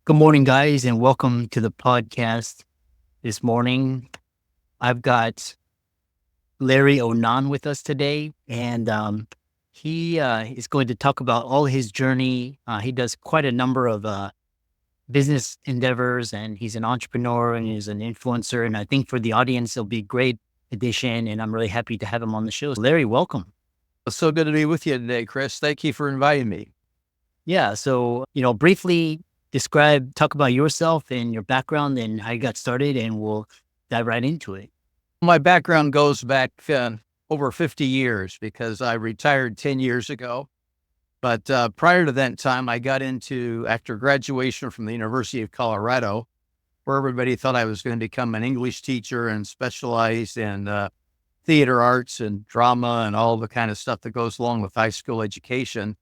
Good morning, guys, and welcome to the podcast this morning. I've got Larry Onan with us today, and he is going to talk about all his journey. He does quite a number of business endeavors, and he's an entrepreneur and he's an influencer. And I think for the audience, it'll be a great addition, and I'm really happy to have him on the show. Larry, welcome. It's so good to be with you today, Chris. Thank you for inviting me. Yeah, so, briefly talk about yourself and your background and how you got started, and we'll dive right into it. My background goes back over 50 years because I retired 10 years ago. But prior to that time, I got into, after graduation from the University of Colorado, where everybody thought I was going to become an English teacher and specialize in theater arts and drama and all the kind of stuff that goes along with high school education.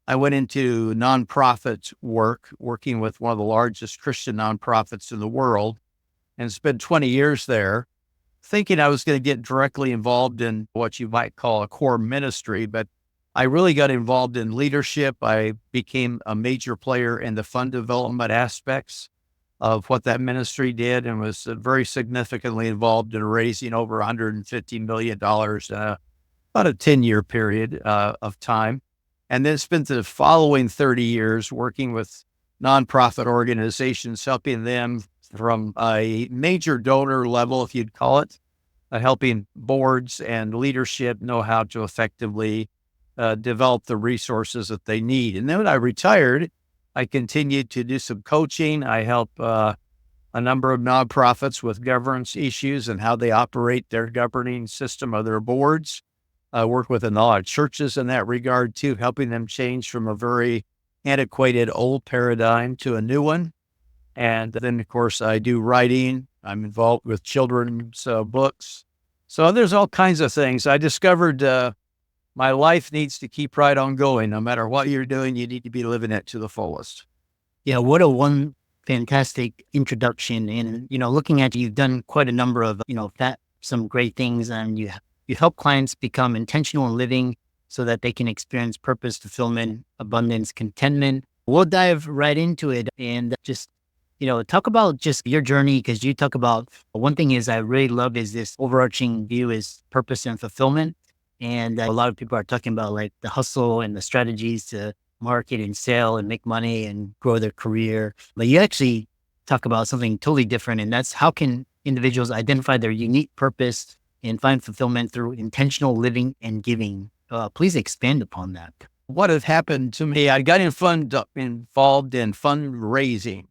I went into nonprofit work, working with one of the largest Christian nonprofits in the world, and spent 20 years there, thinking I was going to get directly involved in what you might call a core ministry. But I really got involved in leadership. I became a major player in the fund development aspects of what that ministry did, and was very significantly involved in raising over $150 million in about a 10-year period of time. And then spent the following 30 years working with nonprofit organizations, helping them from a major donor level, if you'd call it, helping boards and leadership know how to effectively develop the resources that they need. And then when I retired, I continued to do some coaching. I help a number of nonprofits with governance issues and how they operate their governing system of their boards. I work with a lot of churches in that regard too, helping them change from a very antiquated old paradigm to a new one. And then, of course, I do writing. I'm involved with children's books. So there's all kinds of things. I discovered my life needs to keep right on going. No matter what you're doing, you need to be living it to the fullest. Yeah, what a one fantastic introduction. And, looking at you, you've done quite a number of, some great things, and you help clients become intentional in living so that they can experience purpose, fulfillment, abundance, contentment. We'll dive right into it and just, talk about just your journey, because you talk about one thing is I really love is this overarching view is purpose and fulfillment. And a lot of people are talking about like the hustle and the strategies to market and sell and make money and grow their career. But you actually talk about something totally different. And that's how can individuals identify their unique purpose and find fulfillment through intentional living and giving. Please expand upon that. What had happened to me, I got involved in fundraising.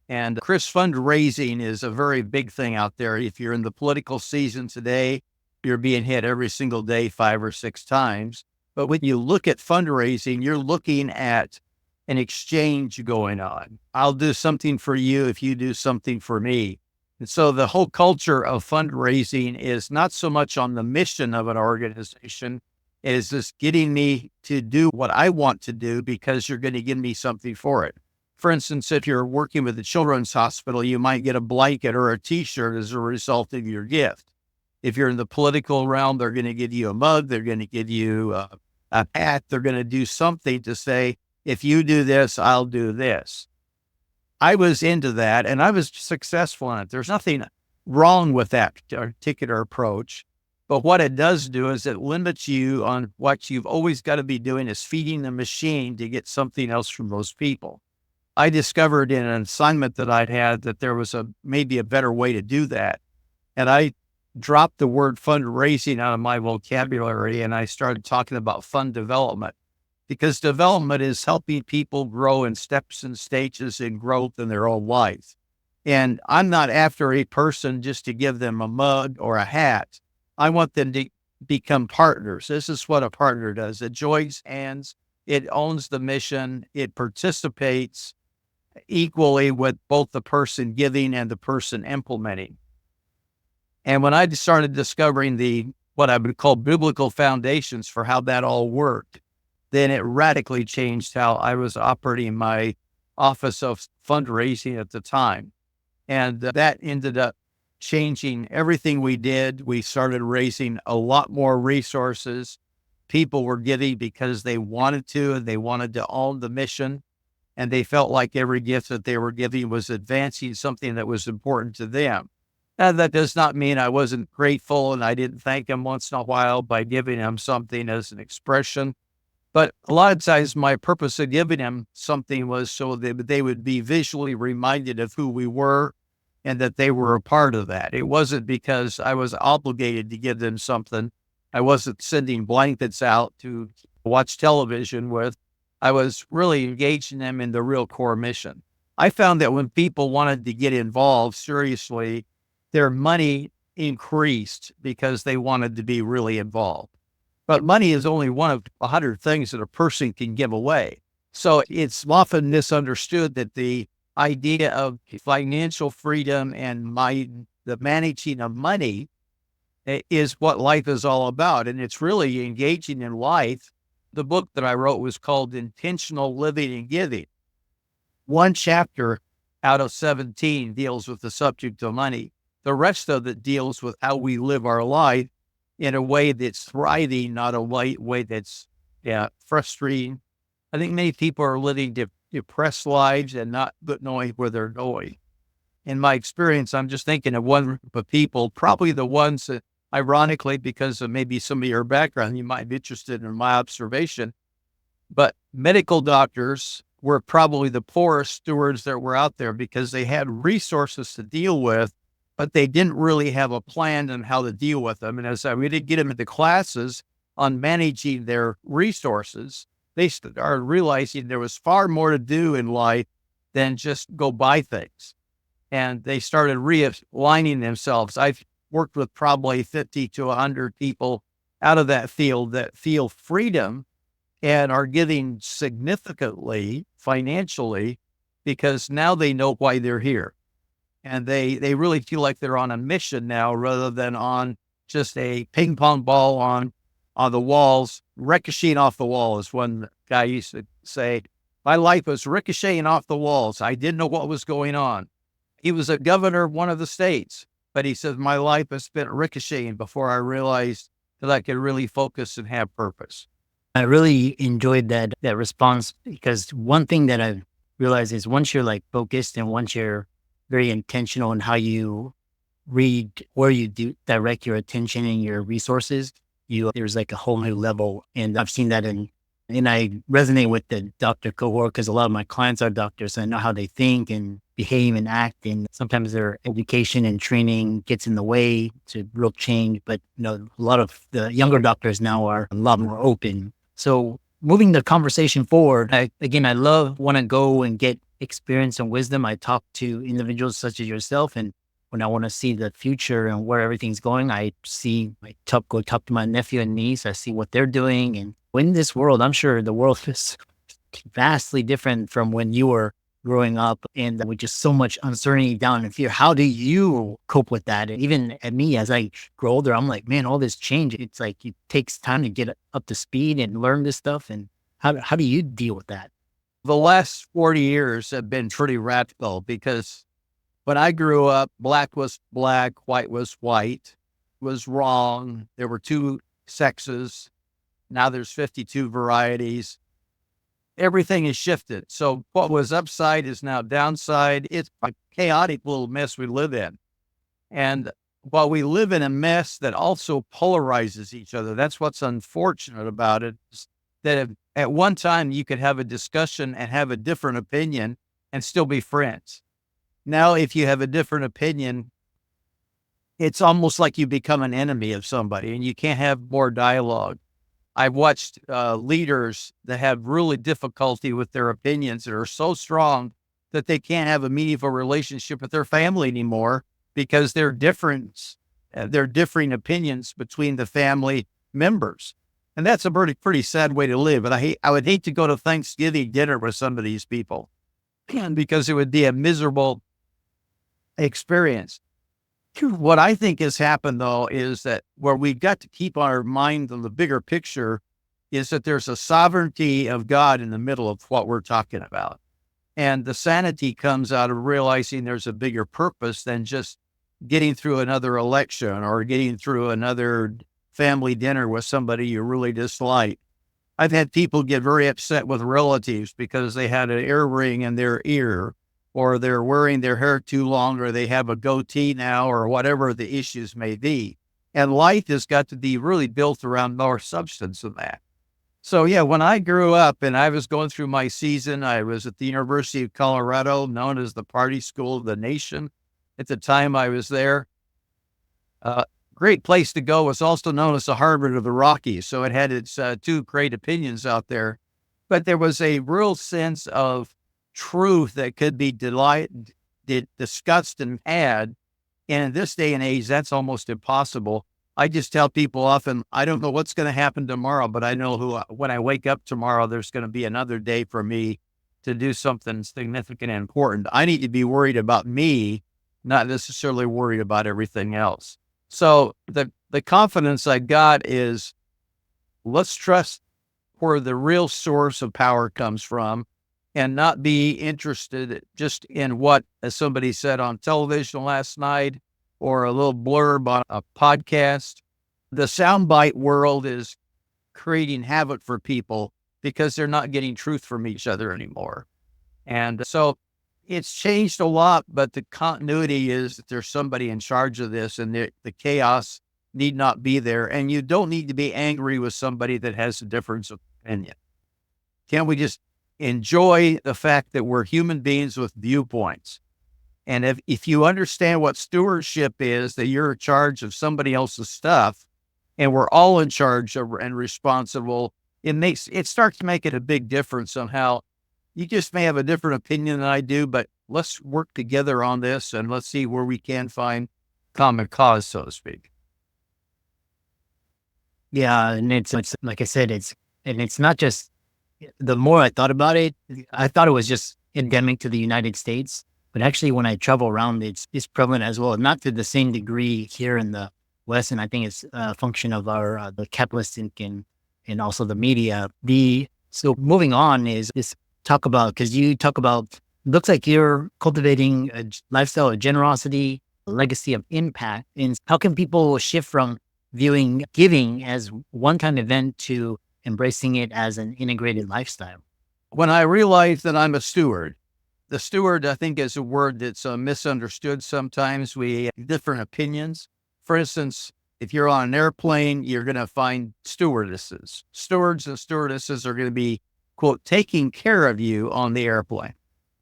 And Chris, fundraising is a very big thing out there. If you're in the political season today, you're being hit every single day 5 or 6 times. But when you look at fundraising, you're looking at an exchange going on. I'll do something for you if you do something for me. And so the whole culture of fundraising is not so much on the mission of an organization. It is just getting me to do what I want to do because you're going to give me something for it. For instance, if you're working with a children's hospital, you might get a blanket or a t-shirt as a result of your gift. If you're in the political realm, they're going to give you a mug. They're going to give you a hat. They're going to do something to say, if you do this, I'll do this. I was into that and I was successful in it. There's nothing wrong with that particular approach. But what it does do is it limits you on what you've always got to be doing is feeding the machine to get something else from those people. I discovered in an assignment that I'd had that there was maybe a better way to do that. And I dropped the word fundraising out of my vocabulary and I started talking about fund development, because development is helping people grow in steps and stages in growth in their own life. And I'm not after a person just to give them a mug or a hat. I want them to become partners. This is what a partner does. It joins hands, it owns the mission, it participates equally with both the person giving and the person implementing. And when I started discovering what I would call biblical foundations for how that all worked, then it radically changed how I was operating my office of fundraising at the time. And that ended up changing everything we did. We started raising a lot more resources. People were giving because they wanted to, and they wanted to own the mission. and they felt like every gift that they were giving was advancing something that was important to them. And that does not mean I wasn't grateful and I didn't thank them once in a while by giving them something as an expression. But a lot of times my purpose of giving them something was so that they would be visually reminded of who we were and that they were a part of that. It wasn't because I was obligated to give them something. I wasn't sending blankets out to watch television with. I was really engaging them in the real core mission. I found that when people wanted to get involved seriously, their money increased because they wanted to be really involved. But money is only one of 100 things that a person can give away. So it's often misunderstood that the idea of financial freedom and the managing of money is what life is all about. And it's really engaging in life. The book that I wrote was called Intentional Living and Giving. One chapter out of 17 deals with the subject of money. The rest of it deals with how we live our life in a way that's thriving, not a way that's frustrating. I think many people are living depressed lives and not knowing where they're going. In my experience, I'm just thinking of one group of people, probably the ones that, ironically, because of maybe some of your background, you might be interested in my observation, but medical doctors were probably the poorest stewards that were out there because they had resources to deal with, but they didn't really have a plan on how to deal with them. And as we did get them into classes on managing their resources, they started realizing there was far more to do in life than just go buy things. And they started realigning themselves. I've worked with probably 50 to 100 people out of that field that feel freedom and are giving significantly financially because now they know why they're here. And they really feel like they're on a mission now rather than on just a ping pong ball on the walls, ricocheting off the wall, as one guy used to say. My life was ricocheting off the walls. I didn't know what was going on. He was a governor of one of the states, but he says, my life has been ricocheting before I realized that I could really focus and have purpose. I really enjoyed that response because one thing that I've realized is once you're like focused and once you're very intentional in how you read where you direct your attention and your resources, there's like a whole new level. And I've seen that and I resonate with the doctor cohort because a lot of my clients are doctors. So I know how they think and behave and act. And sometimes their education and training gets in the way to real change. But a lot of the younger doctors now are a lot more open. So moving the conversation forward, I want to go and get experience and wisdom. I talk to individuals such as yourself, and when I want to see the future and where everything's going, I go talk to my nephew and niece. I see what they're doing, and in this world, I'm sure the world is vastly different from when you were growing up, and with just so much uncertainty, doubt, and fear. How do you cope with that? And even at me, as I grow older, I'm like, man, all this change. It's like it takes time to get up to speed and learn this stuff. And how do you deal with that? The last 40 years have been pretty radical because when I grew up, black was black, white was white, was wrong. There were two sexes. Now there's 52 varieties. Everything has shifted. So what was upside is now downside. It's a chaotic little mess we live in. And while we live in a mess that also polarizes each other, that's what's unfortunate about it, is that at one time you could have a discussion and have a different opinion and still be friends. Now, if you have a different opinion, it's almost like you become an enemy of somebody and you can't have more dialogue. I've watched leaders that have really difficulty with their opinions that are so strong that they can't have a meaningful relationship with their family anymore because they're different. They're differing opinions between the family members. And that's a pretty sad way to live. And I would hate to go to Thanksgiving dinner with some of these people because it would be a miserable experience. What I think has happened, though, is that where we've got to keep our mind on the bigger picture is that there's a sovereignty of God in the middle of what we're talking about. And the sanity comes out of realizing there's a bigger purpose than just getting through another election or getting through another family dinner with somebody you really dislike. I've had people get very upset with relatives because they had an earring in their ear, or they're wearing their hair too long, or they have a goatee now, or whatever the issues may be. And life has got to be really built around more substance than that. So yeah, when I grew up and I was going through my season, I was at the University of Colorado, known as the party school of the nation. At the time I was there, great place to go. Was also known as the Harvard of the Rockies. So it had its two great opinions out there, but there was a real sense of truth that could be discussed and had. And in this day and age, that's almost impossible. I just tell people often, I don't know what's going to happen tomorrow, but I know when I wake up tomorrow, there's going to be another day for me to do something significant and important. I need to be worried about me, not necessarily worried about everything else. So the confidence I got is, let's trust where the real source of power comes from and not be interested just in what, as somebody said on television last night, or a little blurb on a podcast. The soundbite world is creating havoc for people because they're not getting truth from each other anymore. And so it's changed a lot, but the continuity is that there's somebody in charge of this, and the chaos need not be there. And you don't need to be angry with somebody that has a difference of opinion. Can't we just enjoy the fact that we're human beings with viewpoints? And if you understand what stewardship is, that you're in charge of somebody else's stuff, and we're all in charge of and responsible, it starts making a big difference on how you just may have a different opinion than I do, but let's work together on this and let's see where we can find common cause, so to speak. Yeah, and it's like I said, it's not just. The more I thought about it, I thought it was just endemic to the United States. But actually, when I travel around, it's prevalent as well. Not to the same degree here in the West, and I think it's a function of our the capitalistic and also the media. So moving on is talk about, because you talk about, looks like you're cultivating a lifestyle of generosity, a legacy of impact. And how can people shift from viewing giving as one-time event to embracing it as an integrated lifestyle? When I realized that I'm a steward, the steward, I think, is a word that's misunderstood sometimes. We have different opinions. For instance, if you're on an airplane, you're going to find stewardesses. Stewards and stewardesses are going to be, quote, taking care of you on the airplane.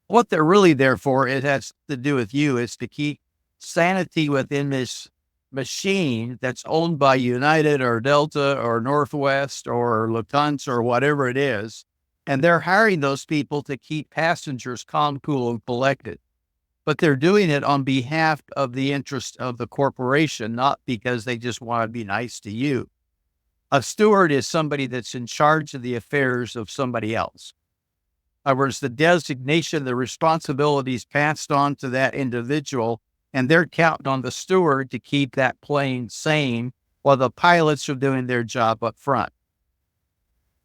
What they're really there for, it has to do with you, is to keep sanity within this machine that's owned by United or Delta or Northwest or Lufthansa or whatever it is. And they're hiring those people to keep passengers calm, cool, and collected. But they're doing it on behalf of the interest of the corporation, not because they just want to be nice to you. A steward is somebody that's in charge of the affairs of somebody else. In other words, the designation, the responsibilities passed on to that individual, and they're counting on the steward to keep that plane sane while the pilots are doing their job up front.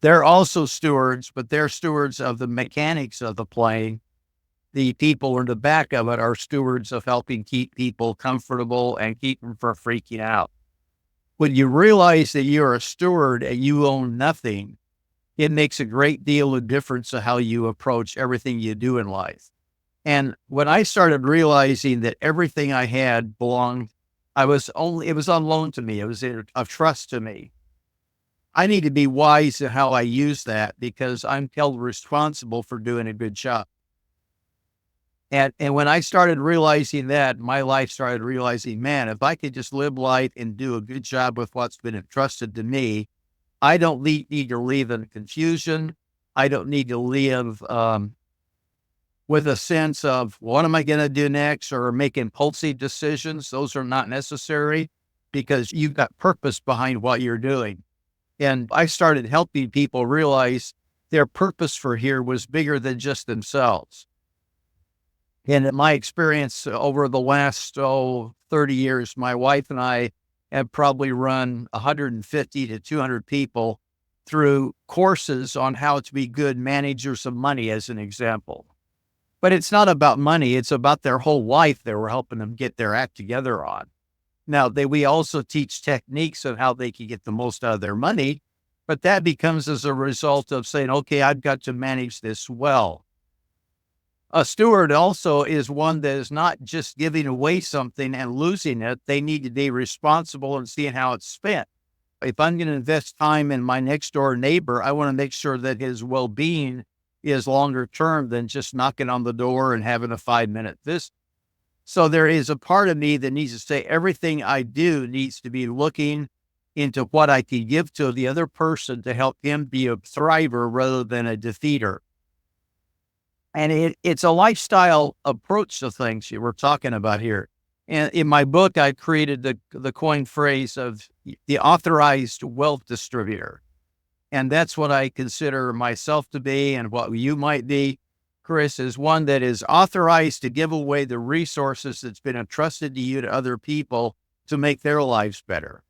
They're also stewards, but they're stewards of the mechanics of the plane. The people in the back of it are stewards of helping keep people comfortable and keep them from freaking out. When you realize that you're a steward and you own nothing, it makes a great deal of difference to how you approach everything you do in life. And when I started realizing that everything I had belonged, it was on loan to me. It was of trust to me. I need to be wise in how I use that, because I'm held responsible for doing a good job. And when I started realizing that, my life started realizing, man, if I could just live life and do a good job with what's been entrusted to me, I don't need to live in confusion. I don't need to live with a sense of what am I going to do next, or make impulsive decisions. Those are not necessary, because you've got purpose behind what you're doing. And I started helping people realize their purpose for here was bigger than just themselves. And in my experience over the last 30 years, my wife and I have probably run 150 to 200 people through courses on how to be good managers of money, as an example. But it's not about money. It's about their whole life that we're helping them get their act together on. Now, we also teach techniques of how they can get the most out of their money, But that becomes as a result of saying, okay, I've got to manage this well. A steward also is one that is not just giving away something and losing it. They need to be responsible and seeing how it's spent. If I'm going to invest time in my next door neighbor, I want to make sure that his well-being is longer term than just knocking on the door and having a 5-minute visit. So there is a part of me that needs to say everything I do needs to be looking into what I can give to the other person to help him be a thriver rather than a defeater. And it's a lifestyle approach to things we're talking about here. And in my book, I created the coined phrase of the authorized wealth distributor. And that's what I consider myself to be, and what you might be, Chris, is one that is authorized to give away the resources that's been entrusted to you to other people to make their lives better.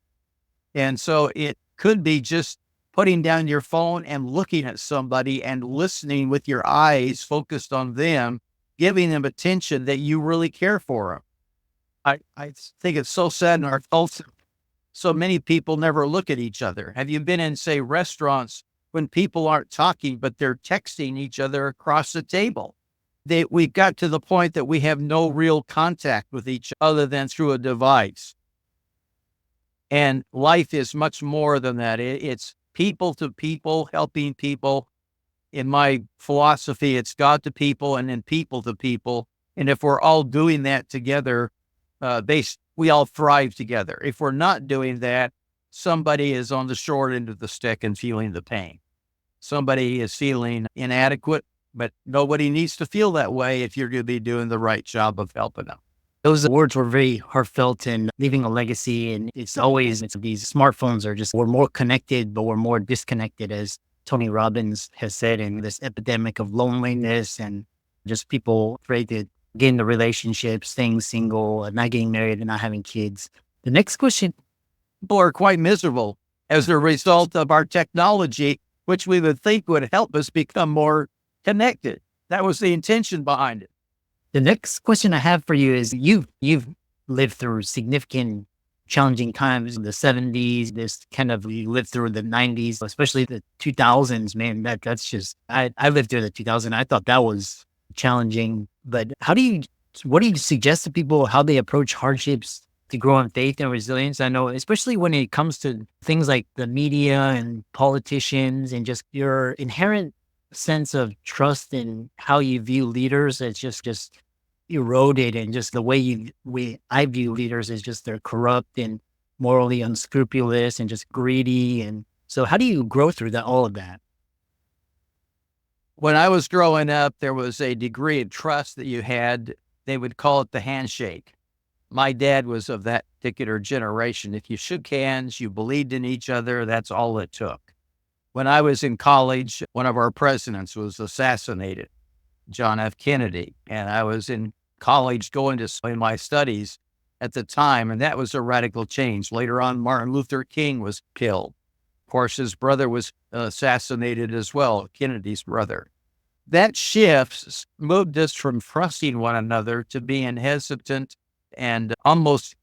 And so it could be just putting down your phone and looking at somebody and listening with your eyes focused on them, giving them attention that you really care for them. I think it's so sad in our culture. So many people never look at each other. Have you been in, say, restaurants when people aren't talking, but they're texting each other across the table? We got to the point that we have no real contact with each other than through a device. And life is much more than that. It's people to people, helping people. In my philosophy, it's God to people and then people to people. And if we're all doing that together, we all thrive together. If we're not doing that, somebody is on the short end of the stick and feeling the pain. Somebody is feeling inadequate, but nobody needs to feel that way if you're going to be doing the right job of helping them. Those words were very heartfelt and leaving a legacy. And it's these smartphones are we're more connected, but we're more disconnected, as Tony Robbins has said, in this epidemic of loneliness and just people afraid to get in the relationship, staying single, and not getting married and not having kids. The next question. People are quite miserable as a result of our technology, which we would think would help us become more connected. That was the intention behind it. The next question I have for you is you've lived through significant challenging times in the 70s, you lived through the 90s, especially the 2000s, man, that's just, I lived through the 2000s. I thought that was challenging, but what do you suggest to people, how they approach hardships to grow in faith and resilience? I know, especially when it comes to things like the media and politicians and just your inherent sense of trust in how you view leaders, it's just eroded, and just the way I view leaders is just they're corrupt and morally unscrupulous and just greedy. And so how do you grow through all of that? When I was growing up, there was a degree of trust that you had. They would call it the handshake. My dad was of that particular generation. If you shook hands, you believed in each other, that's all it took. When I was in college, one of our presidents was assassinated, John F. Kennedy. And I was in college going to my studies at the time, and that was a radical change. Later on, Martin Luther King was killed. Of course, his brother was assassinated as well, Kennedy's brother. That shift moved us from trusting one another to being hesitant and almost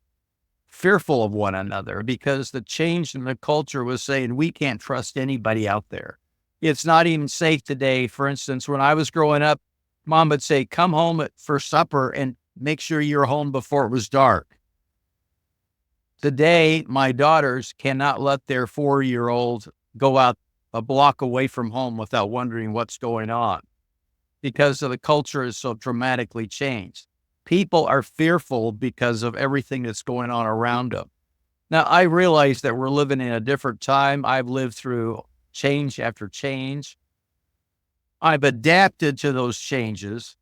fearful of one another, because the change in the culture was saying we can't trust anybody out there. It's not even safe today. For instance, when I was growing up, Mom would say, come home for supper and make sure you're home before it was dark. Today, my daughters cannot let their 4-year-old go out a block away from home without wondering what's going on, because the culture is so dramatically changed. People are fearful because of everything that's going on around them. Now, I realize that we're living in a different time. I've lived through change after change. I've adapted to those changes,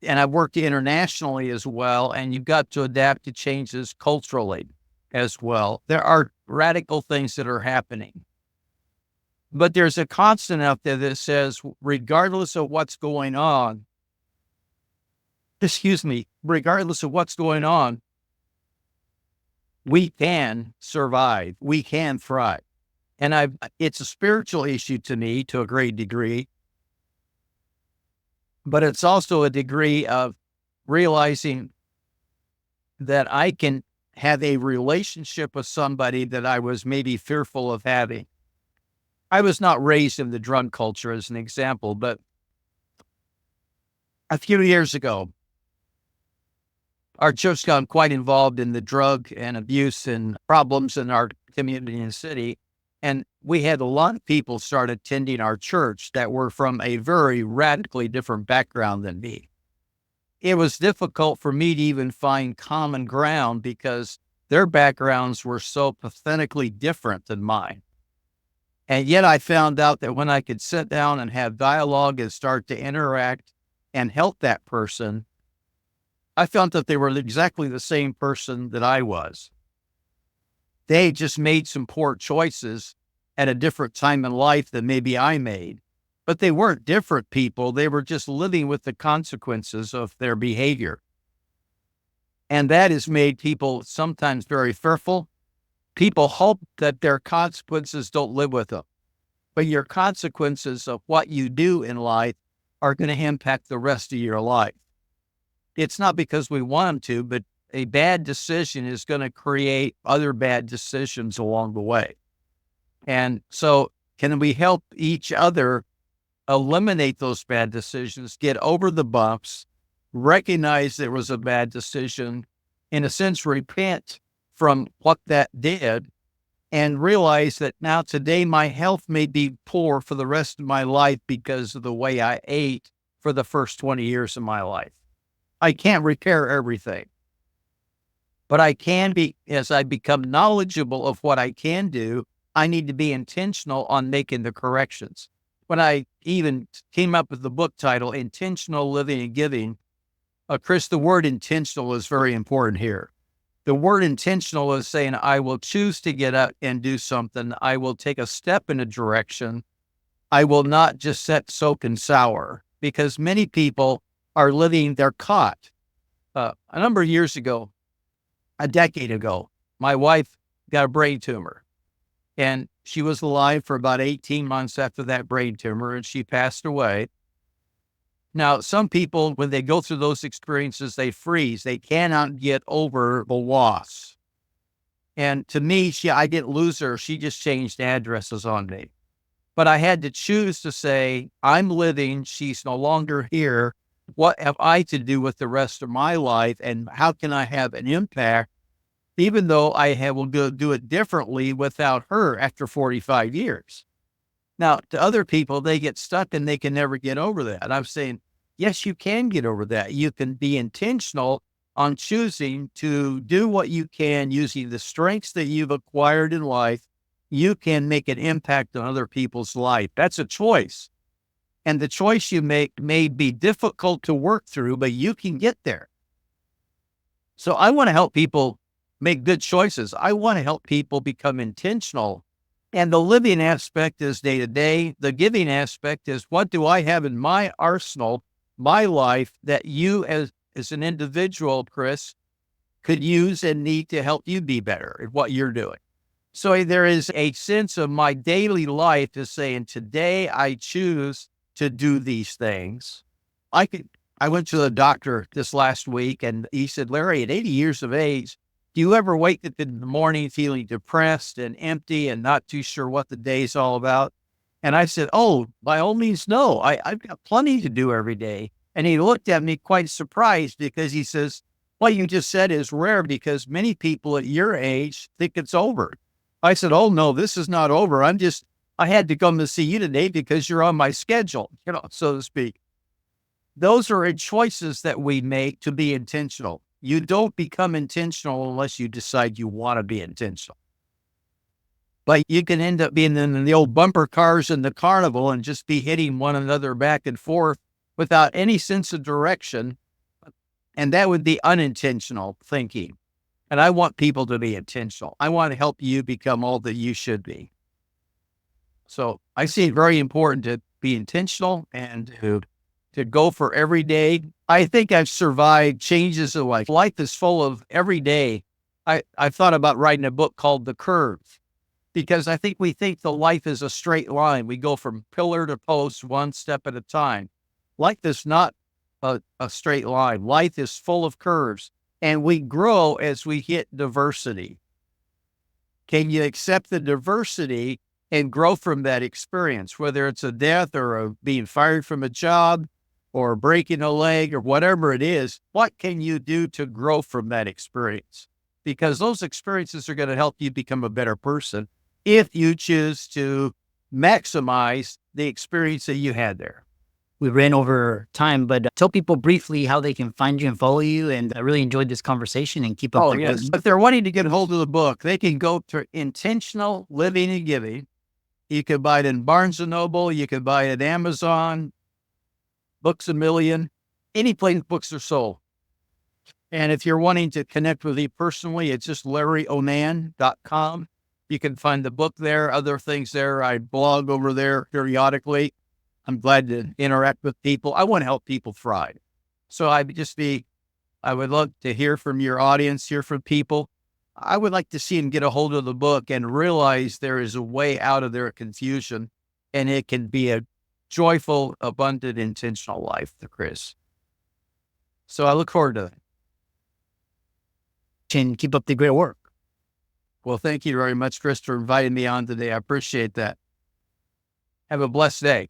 and I've worked internationally as well, and you've got to adapt to changes culturally as well. There are radical things that are happening. But there's a constant out there that says, regardless of what's going on, regardless of what's going on, we can survive. We can thrive. And it's a spiritual issue to me to a great degree, but it's also a degree of realizing that I can have a relationship with somebody that I was maybe fearful of having. I was not raised in the drug culture as an example, but a few years ago, our church got quite involved in the drug and abuse and problems in our community and city. And we had a lot of people start attending our church that were from a very radically different background than me. It was difficult for me to even find common ground because their backgrounds were so pathetically different than mine. And yet I found out that when I could sit down and have dialogue and start to interact and help that person, I found that they were exactly the same person that I was. They just made some poor choices at a different time in life than maybe I made. But they weren't different people. They were just living with the consequences of their behavior. And that has made people sometimes very fearful. People hope that their consequences don't live with them. But your consequences of what you do in life are going to impact the rest of your life. It's not because we want them to, but a bad decision is going to create other bad decisions along the way. And so can we help each other eliminate those bad decisions, get over the bumps, recognize there was a bad decision, in a sense, repent from what that did, and realize that now today my health may be poor for the rest of my life because of the way I ate for the first 20 years of my life. I can't repair everything, but I can be, as I become knowledgeable of what I can do, I need to be intentional on making the corrections. When I even came up with the book title, Intentional Living and Giving, Chris, the word intentional is very important here. The word intentional is saying, I will choose to get up and do something. I will take a step in a direction. I will not just sit soak and sour, because many people are living, they're caught. A number of years ago, a decade ago, my wife got a brain tumor, and she was alive for about 18 months after that brain tumor, and she passed away. Now, some people, when they go through those experiences, they freeze. They cannot get over the loss. And to me, I didn't lose her. She just changed addresses on me. But I had to choose to say, I'm living. She's no longer here. What have I to do with the rest of my life? And how can I have an impact, even though will do it differently without her after 45 years? Now, to other people, they get stuck and they can never get over that. And I'm saying, yes, you can get over that. You can be intentional on choosing to do what you can using the strengths that you've acquired in life. You can make an impact on other people's life. That's a choice. And the choice you make may be difficult to work through, but you can get there. So I want to help people make good choices. I want to help people become intentional. And the living aspect is day to day. The giving aspect is, what do I have in my arsenal, my life, that you as an individual, Chris, could use and need to help you be better at what you're doing? So there is a sense of my daily life is saying, today I choose to do these things. I went to the doctor this last week, and he said, Larry, at 80 years of age, do you ever wake up in the morning feeling depressed and empty and not too sure what the day's all about? And I said, oh, by all means, no. I've got plenty to do every day. And he looked at me quite surprised, because he says, what you just said is rare, because many people at your age think it's over. I said, oh, no, this is not over. I had to come to see you today because you're on my schedule, so to speak. Those are choices that we make to be intentional. You don't become intentional unless you decide you want to be intentional. But you can end up being in the old bumper cars in the carnival and just be hitting one another back and forth without any sense of direction. And that would be unintentional thinking. And I want people to be intentional. I want to help you become all that you should be. So I see it very important to be intentional and to go for every day. I think I've survived changes of life. Life is full of every day. I thought about writing a book called The Curve, because I think we think the life is a straight line. We go from pillar to post one step at a time. Life is not a straight line. Life is full of curves, and we grow as we hit diversity. Can you accept the diversity and grow from that experience, whether it's a death or being fired from a job or breaking a leg or whatever it is. What can you do to grow from that experience? Because those experiences are going to help you become a better person if you choose to maximize the experience that you had there. We ran over time, but tell people briefly how they can find you and follow you. And I really enjoyed this conversation and keep up Oh, the yes. good. If they're wanting to get a hold of the book, they can go to Intentional Living and Giving. You can buy it in Barnes & Noble. You can buy it at Amazon, Books A Million, any place books are sold. And if you're wanting to connect with me personally, it's just larryonan.com. You can find the book there, other things there. I blog over there periodically. I'm glad to interact with people. I want to help people thrive. So I would love to hear from your audience, hear from people. I would like to see them get a hold of the book and realize there is a way out of their confusion, and it can be a joyful, abundant, intentional life, Chris. So I look forward to that. And keep up the great work. Well, thank you very much, Chris, for inviting me on today. I appreciate that. Have a blessed day.